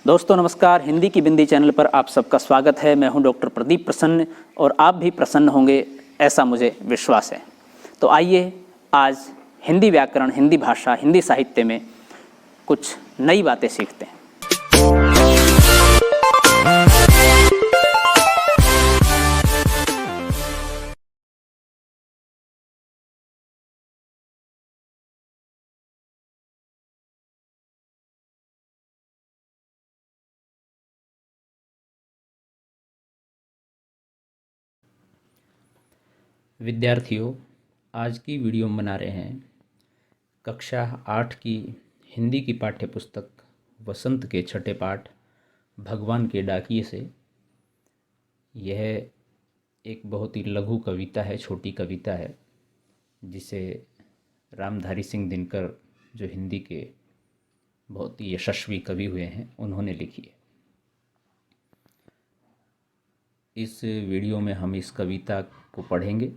दोस्तों नमस्कार, हिंदी की बिंदी चैनल पर आप सबका स्वागत है। मैं हूं डॉक्टर प्रदीप प्रसन्न और आप भी प्रसन्न होंगे ऐसा मुझे विश्वास है। तो आइए आज हिंदी व्याकरण, हिंदी भाषा, हिंदी साहित्य में कुछ नई बातें सीखते हैं। विद्यार्थियों, आज की वीडियो में बना रहे हैं कक्षा 8 की हिंदी की पाठ्य पुस्तक वसंत के छठे पाठ भगवान के डाकिये से। यह एक बहुत ही लघु कविता है, छोटी कविता है, जिसे रामधारी सिंह दिनकर, जो हिंदी के बहुत ही यशस्वी कवि हुए हैं, उन्होंने लिखी है। इस वीडियो में हम इस कविता को पढ़ेंगे।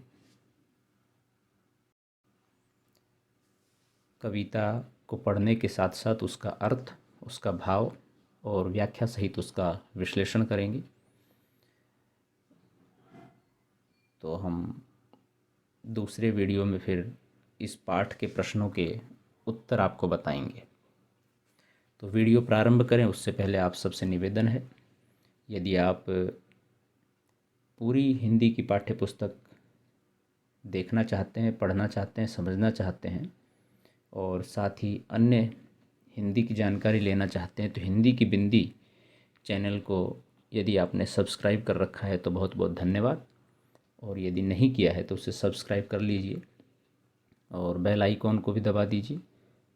कविता को पढ़ने के साथ साथ उसका अर्थ, उसका भाव और व्याख्या सहित उसका विश्लेषण करेंगे। तो हम दूसरे वीडियो में फिर इस पाठ के प्रश्नों के उत्तर आपको बताएंगे। तो वीडियो प्रारंभ करें उससे पहले आप सबसे निवेदन है, यदि आप पूरी हिंदी की पाठ्य पुस्तक देखना चाहते हैं, पढ़ना चाहते हैं, समझना चाहते हैं और साथ ही अन्य हिंदी की जानकारी लेना चाहते हैं, तो हिंदी की बिंदी चैनल को यदि आपने सब्सक्राइब कर रखा है तो बहुत बहुत धन्यवाद, और यदि नहीं किया है तो उसे सब्सक्राइब कर लीजिए और बेल आइकॉन को भी दबा दीजिए,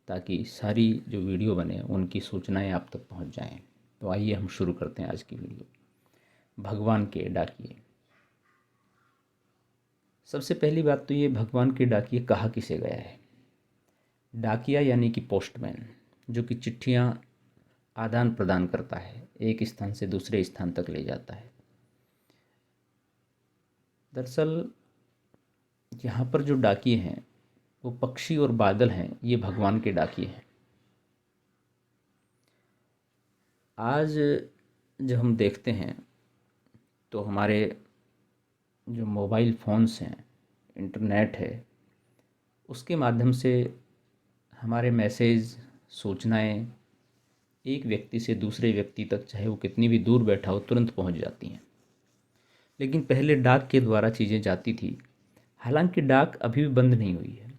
ताकि सारी जो वीडियो बने उनकी सूचनाएं आप तक पहुंच जाएं। तो आइए हम शुरू करते हैं आज की वीडियो। भगवान के डाकिये। सबसे पहली बात तो ये, भगवान के डाकिये कहा किसे गया है। डाकिया यानी कि पोस्टमैन, जो कि चिट्ठियाँ आदान प्रदान करता है, एक स्थान से दूसरे स्थान तक ले जाता है। दरअसल यहाँ पर जो डाकिये हैं वो पक्षी और बादल हैं, ये भगवान के डाकिये हैं। आज जब हम देखते हैं तो हमारे जो मोबाइल फ़ोन्स हैं, इंटरनेट है, उसके माध्यम से हमारे मैसेज, सूचनाएं एक व्यक्ति से दूसरे व्यक्ति तक, चाहे वो कितनी भी दूर बैठा हो, तुरंत पहुंच जाती हैं। लेकिन पहले डाक के द्वारा चीज़ें जाती थी। हालांकि डाक अभी भी बंद नहीं हुई है,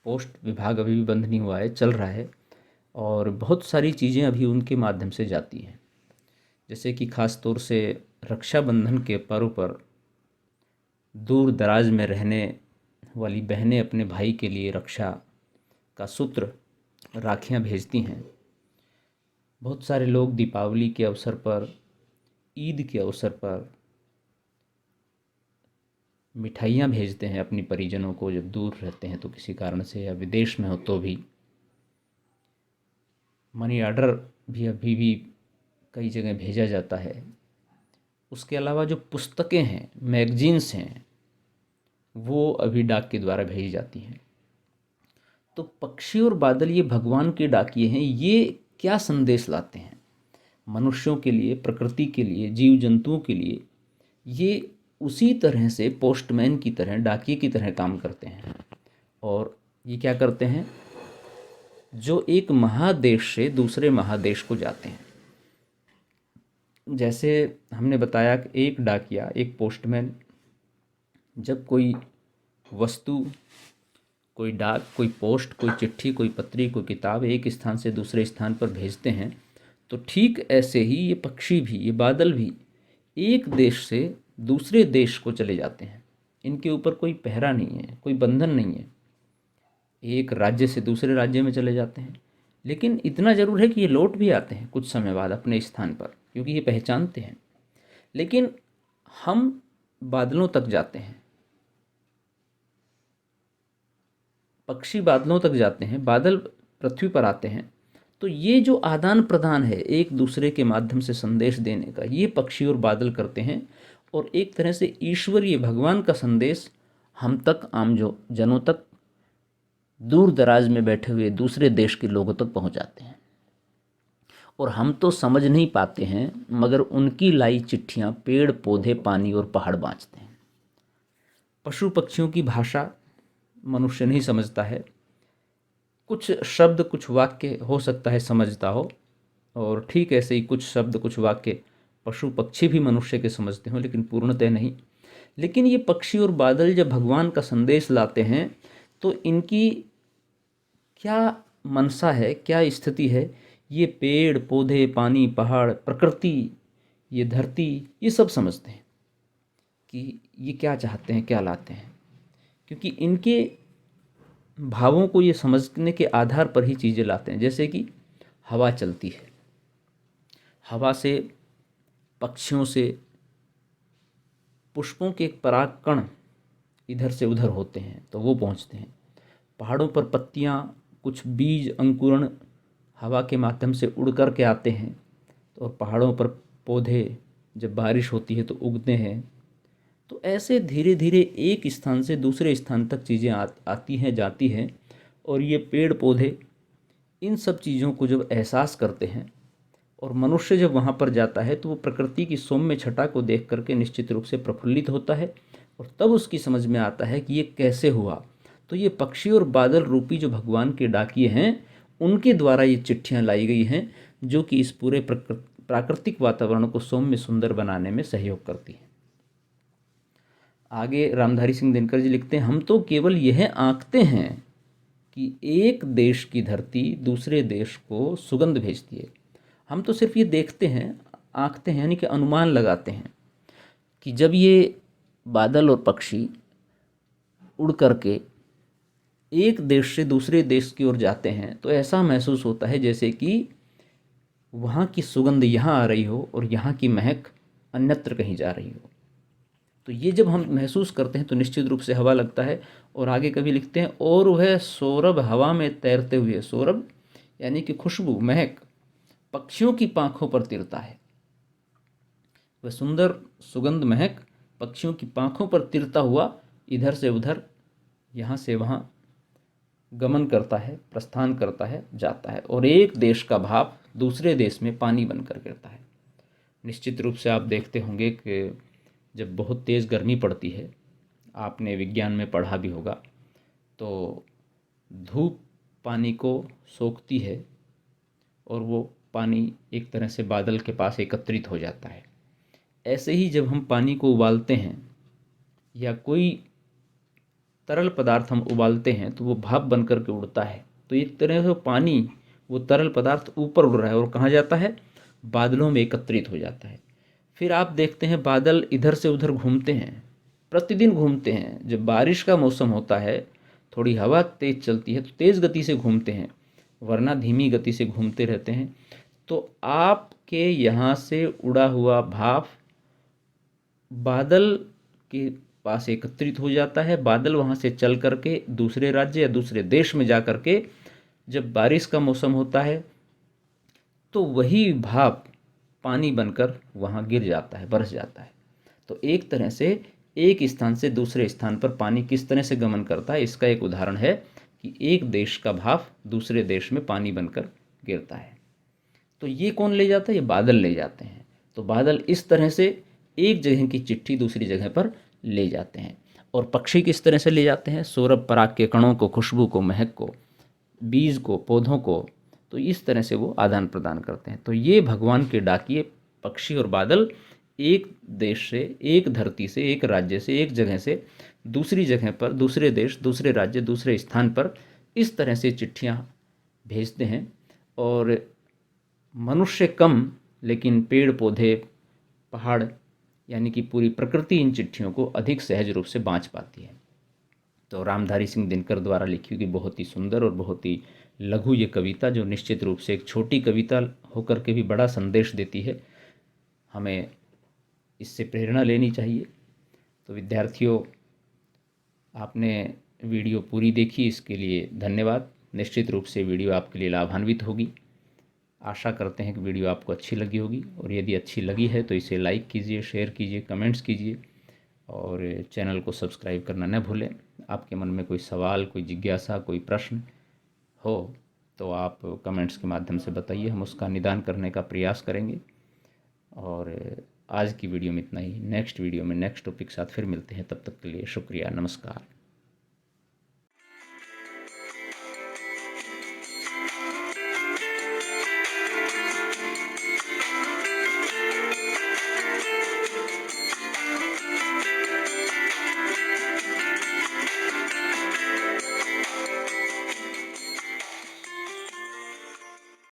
पोस्ट विभाग अभी भी बंद नहीं हुआ है, चल रहा है, और बहुत सारी चीज़ें अभी उनके माध्यम से जाती हैं। जैसे कि ख़ास तौर से रक्षाबंधन के पर्व पर दूर दराज में रहने वाली बहनें अपने भाई के लिए रक्षा का सूत्र, राखियाँ भेजती हैं। बहुत सारे लोग दीपावली के अवसर पर, ईद के अवसर पर मिठाइयाँ भेजते हैं अपनी परिजनों को, जब दूर रहते हैं तो किसी कारण से, या विदेश में हो तो भी। मनी ऑर्डर भी अभी भी कई जगह भेजा जाता है। उसके अलावा जो पुस्तकें हैं, मैगजीन्स हैं, वो अभी डाक के द्वारा भेजी जाती हैं। तो पक्षी और बादल ये भगवान के डाकिये हैं। ये क्या संदेश लाते हैं मनुष्यों के लिए, प्रकृति के लिए, जीव जंतुओं के लिए? ये उसी तरह से पोस्टमैन की तरह, डाकिये की तरह काम करते हैं। और ये क्या करते हैं, जो एक महादेश से दूसरे महादेश को जाते हैं। जैसे हमने बताया कि एक डाकिया, एक पोस्टमैन, जब कोई वस्तु, कोई डाक, कोई पोस्ट, कोई चिट्ठी, कोई पत्री, कोई किताब एक स्थान से दूसरे स्थान पर भेजते हैं, तो ठीक ऐसे ही ये पक्षी भी, ये बादल भी एक देश से दूसरे देश को चले जाते हैं। इनके ऊपर कोई पहरा नहीं है, कोई बंधन नहीं है, एक राज्य से दूसरे राज्य में चले जाते हैं। लेकिन इतना ज़रूर है कि ये लौट भी आते हैं कुछ समय बाद अपने स्थान पर, क्योंकि ये पहचानते हैं। लेकिन हम बादलों तक जाते हैं, पक्षी बादलों तक जाते हैं, बादल पृथ्वी पर आते हैं। तो ये जो आदान प्रदान है एक दूसरे के माध्यम से संदेश देने का, ये पक्षी और बादल करते हैं। और एक तरह से ईश्वरीय, भगवान का संदेश हम तक, आम जो जनों तक, दूर दराज में बैठे हुए दूसरे देश के लोगों तक पहुंचाते हैं। और हम तो समझ नहीं पाते हैं, मगर उनकी लाई चिट्ठियाँ पेड़ पौधे पानी और पहाड़ बाँचते हैं। पशु पक्षियों की भाषा मनुष्य नहीं समझता है। कुछ शब्द कुछ वाक्य हो सकता है समझता हो, और ठीक ऐसे ही कुछ शब्द कुछ वाक्य पशु पक्षी भी मनुष्य के समझते हो, लेकिन पूर्णतः नहीं। लेकिन ये पक्षी और बादल जब भगवान का संदेश लाते हैं तो इनकी क्या मनसा है, क्या स्थिति है, ये पेड़ पौधे पानी पहाड़ प्रकृति ये धरती ये सब समझते हैं कि ये क्या चाहते हैं, क्या लाते हैं। क्योंकि इनके भावों को ये समझने के आधार पर ही चीज़ें लाते हैं। जैसे कि हवा चलती है, हवा से पक्षियों से पुष्पों के पराग कण इधर से उधर होते हैं तो वो पहुंचते हैं। पहाड़ों पर पत्तियां कुछ बीज अंकुरण हवा के माध्यम से उड़ कर के आते हैं, तो और पहाड़ों पर पौधे जब बारिश होती है तो उगते हैं। तो ऐसे धीरे धीरे एक स्थान से दूसरे स्थान तक चीज़ें आती हैं जाती हैं। और ये पेड़ पौधे इन सब चीज़ों को जब एहसास करते हैं और मनुष्य जब वहाँ पर जाता है तो वो प्रकृति की सौम्य छटा को देख करके निश्चित रूप से प्रफुल्लित होता है, और तब उसकी समझ में आता है कि ये कैसे हुआ। तो ये पक्षी और बादल रूपी जो भगवान के डाकिए हैं उनके द्वारा ये चिट्ठियाँ लाई गई हैं, जो कि इस पूरे प्राकृतिक वातावरण को सौम्य सुंदर बनाने में सहयोग करती हैं। आगे रामधारी सिंह दिनकर जी लिखते हैं, हम तो केवल यह आंकते हैं कि एक देश की धरती दूसरे देश को सुगंध भेजती है। हम तो सिर्फ ये देखते हैं, आंकते हैं, यानी कि अनुमान लगाते हैं कि जब ये बादल और पक्षी उड़ करके एक देश से दूसरे देश की ओर जाते हैं तो ऐसा महसूस होता है जैसे कि वहाँ की सुगंध यहाँ आ रही हो और यहाँ की महक अन्यत्र कहीं जा रही हो। तो ये जब हम महसूस करते हैं तो निश्चित रूप से हवा लगता है। और आगे कभी लिखते हैं, और वह सौरभ हवा में तैरते हुए, सौरभ यानी कि खुशबू महक पक्षियों की पांखों पर तिरता है। वह सुंदर सुगंध महक पक्षियों की पांखों पर तिरता हुआ इधर से उधर यहाँ से वहाँ गमन करता है, प्रस्थान करता है, जाता है, और एक देश का भाप दूसरे देश में पानी बनकर गिरता है। निश्चित रूप से आप देखते होंगे कि जब बहुत तेज़ गर्मी पड़ती है, आपने विज्ञान में पढ़ा भी होगा, तो धूप पानी को सोखती है और वो पानी एक तरह से बादल के पास एकत्रित हो जाता है। ऐसे ही जब हम पानी को उबालते हैं या कोई तरल पदार्थ हम उबालते हैं तो वो भाप बन कर के उड़ता है। तो एक तरह से पानी वो तरल पदार्थ ऊपर उड़ रहा है और कहाँ जाता है, बादलों में एकत्रित हो जाता है। फिर आप देखते हैं बादल इधर से उधर घूमते हैं, प्रतिदिन घूमते हैं। जब बारिश का मौसम होता है, थोड़ी हवा तेज चलती है तो तेज़ गति से घूमते हैं, वरना धीमी गति से घूमते रहते हैं। तो आपके यहाँ से उड़ा हुआ भाप बादल के पास एकत्रित हो जाता है। बादल वहाँ से चल करके दूसरे राज्य या दूसरे देश में जा करके जब बारिश का मौसम होता है तो वही भाप पानी बनकर वहाँ गिर जाता है, बरस जाता है। तो एक तरह से एक स्थान से दूसरे स्थान पर पानी किस तरह से गमन करता है, इसका एक उदाहरण है कि एक देश का भाप दूसरे देश में पानी बनकर गिरता है। तो ये कौन ले जाता है, ये बादल ले जाते हैं। तो बादल इस तरह से एक जगह की चिट्ठी दूसरी जगह पर ले जाते हैं। और पक्षी किस तरह से ले जाते हैं, सौरभ पराग के कणों को, खुशबू को, महक को, बीज को, पौधों को। तो इस तरह से वो आदान प्रदान करते हैं। तो ये भगवान के डाकिए पक्षी और बादल एक देश से, एक धरती से, एक राज्य से, एक जगह से दूसरी जगह पर, दूसरे देश, दूसरे राज्य, दूसरे स्थान पर इस तरह से चिट्ठियाँ भेजते हैं। और मनुष्य कम, लेकिन पेड़ पौधे पहाड़ यानी कि पूरी प्रकृति इन चिट्ठियों को अधिक सहज रूप से बाँच पाती है। तो रामधारी सिंह दिनकर द्वारा लिखी हुई बहुत ही सुंदर और बहुत ही लघु ये कविता, जो निश्चित रूप से एक छोटी कविता होकर के भी बड़ा संदेश देती है, हमें इससे प्रेरणा लेनी चाहिए। तो विद्यार्थियों, आपने वीडियो पूरी देखी, इसके लिए धन्यवाद। निश्चित रूप से वीडियो आपके लिए लाभान्वित होगी। आशा करते हैं कि वीडियो आपको अच्छी लगी होगी, और यदि अच्छी लगी है तो इसे लाइक कीजिए, शेयर कीजिए, कमेंट्स कीजिए, और चैनल को सब्सक्राइब करना न भूलें। आपके मन में कोई सवाल, कोई जिज्ञासा, कोई प्रश्न हो तो आप कमेंट्स के माध्यम से बताइए, हम उसका निदान करने का प्रयास करेंगे। और आज की वीडियो में इतना ही। नेक्स्ट वीडियो में नेक्स्ट टॉपिक के साथ फिर मिलते हैं, तब तक के लिए शुक्रिया, नमस्कार।